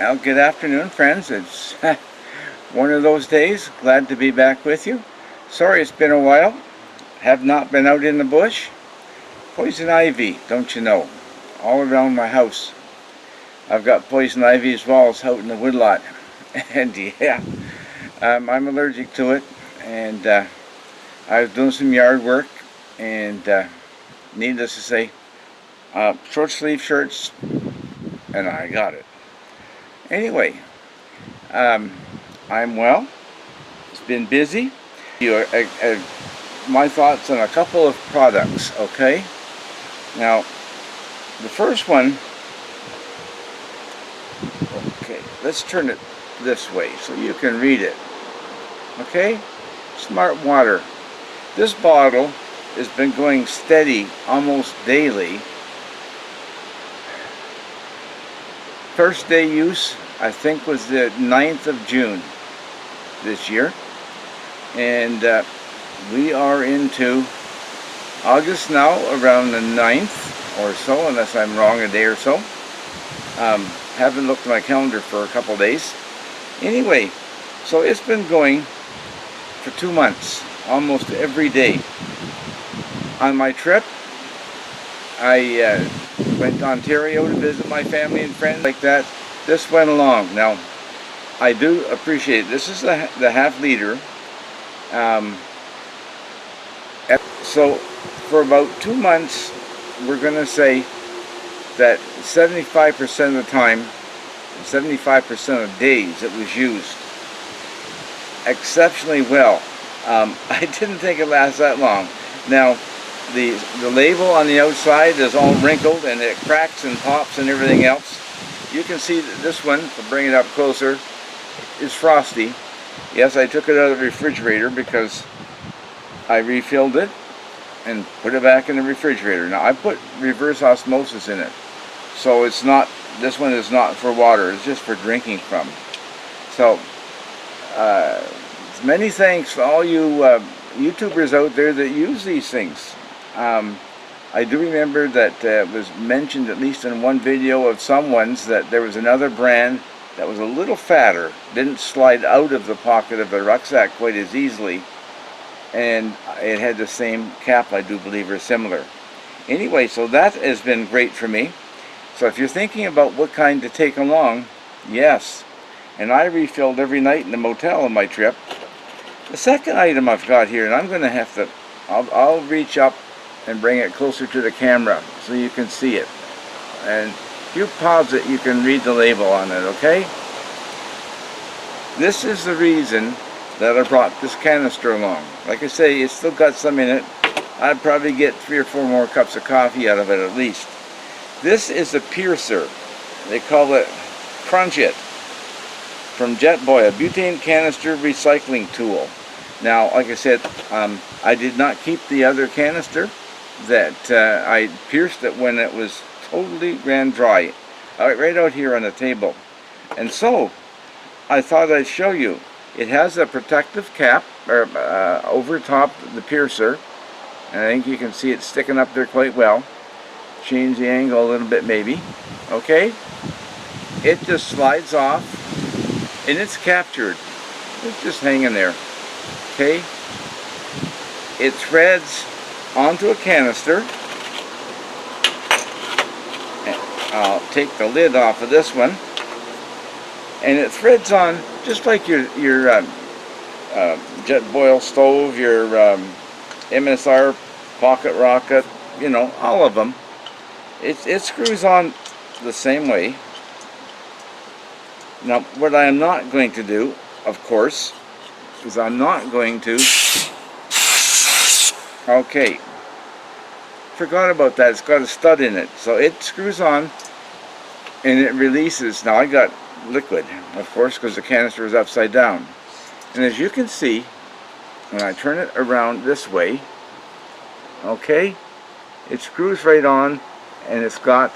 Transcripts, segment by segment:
Well, good afternoon, friends. It's one of those days. Glad to be back with you. Sorry it's been a while. Have not been out in the bush. Poison ivy, don't you know? All around my house. I've got poison ivy as well as out in the woodlot. And yeah, I'm allergic to it. And I was doing some yard work. And needless to say, short sleeve shirts, and I got it. Anyway, I'm well. It's been busy. My thoughts on a couple of products, okay? Now, the first one, okay, let's turn it this way so you can read it, okay? Smart Water. This bottle has been going steady almost daily. First day use, I think, was the 9th of June this year. And we are into August now, around the 9th or so, unless I'm wrong a day or so. Haven't looked at my calendar for a couple days. Anyway, so it's been going for 2 months, almost every day. On my trip, I went to Ontario to visit my family and friends like that. This went along. Now, I do appreciate it. This is the half liter. So for about 2 months, we're going to say that 75% of the time, 75% of days it was used exceptionally well. I didn't think it lasts that long. Now, the label on the outside is all wrinkled and it cracks and pops and everything else. You can see that this one, to bring it up closer, is frosty. Yes, I took it out of the refrigerator because I refilled it and put it back in the refrigerator. Now, I put reverse osmosis in it, so it's not, this one is not for water, it's just for drinking from. So, many thanks to all you YouTubers out there that use these things. I do remember that it was mentioned, at least in one video of someone's, that there was another brand that was a little fatter, didn't slide out of the pocket of the rucksack quite as easily, and it had the same cap, I do believe, or similar. Anyway, so that has been great for me. So if you're thinking about what kind to take along, yes. And I refilled every night in the motel on my trip. The second item I've got here, and I'm going to have to, I'll reach up and bring it closer to the camera so you can see it. And if you pause it, you can read the label on it, okay? This is the reason that I brought this canister along. Like I say, it's still got some in it. I'd probably get 3 or 4 more cups of coffee out of it at least. This is a piercer. They call it Crunch It from Jetboil, a butane canister recycling tool. Now, like I said, I did not keep the other canister that I pierced it when it was totally ran dry, right out here on the table. And so, I thought I'd show you. It has a protective cap or over top the piercer, and I think you can see it sticking up there quite well. Change the angle a little bit maybe. Okay? It just slides off, and it's captured. It's just hanging there. Okay? It threads onto a canister. I'll take the lid off of this one, and it threads on just like your Jetboil stove, your MSR pocket rocket, you know, all of them. It screws on the same way. Now, what I am not going to do, of course, is I'm not going to, okay, forgot about that. It's got a stud in it, so it screws on and it releases. Now, I got liquid, of course, because the canister is upside down, and as you can see when I turn it around this way, okay, it screws right on, and it's got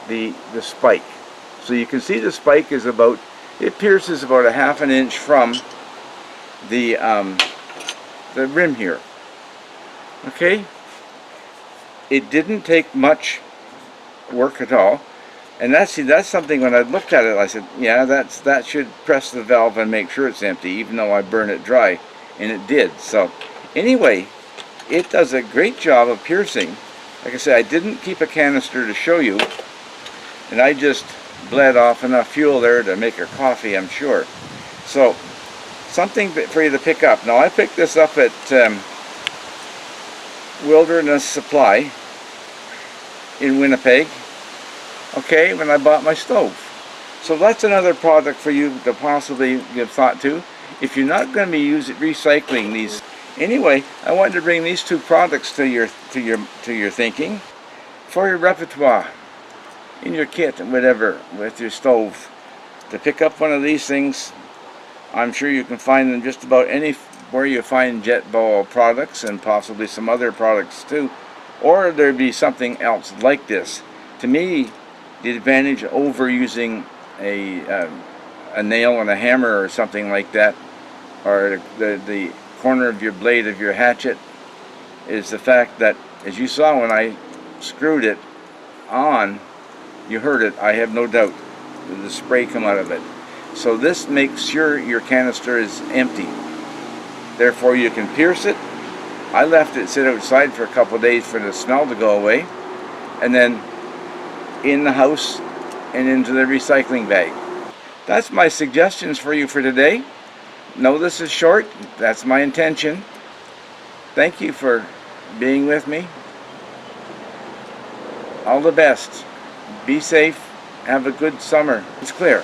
the spike. So you can see the spike is about, it pierces about a ½ an inch from the rim here. Okay, it didn't take much work at all. And that's something when I looked at it, I said, yeah, that should press the valve and make sure it's empty, even though I burn it dry, and it did. So anyway, it does a great job of piercing. Like I said, I didn't keep a canister to show you, and I just bled off enough fuel there to make a coffee, I'm sure. So something for you to pick up. Now I picked this up at Wilderness Supply in Winnipeg, okay, when I bought my stove. So that's another product for you to possibly give thought to if you're not going to be recycling these. Anyway, I wanted to bring these two products to your thinking for your repertoire in your kit and whatever with your stove. To pick up one of these things, I'm sure you can find them just about anywhere you find Jetboil products, and possibly some other products too, or there'd be something else like this. To me, the advantage over using a nail and a hammer or something like that, or the corner of your blade of your hatchet, is the fact that, as you saw when I screwed it on, you heard it, I have no doubt, the spray come out of it. So this makes sure your canister is empty. Therefore you can pierce it. I left it sit outside for a couple of days for the smell to go away, and then in the house and into the recycling bag. That's my suggestions for you for today. No, this is short. That's my intention. Thank you for being with me. All the best. Be safe. Have a good summer. It's clear.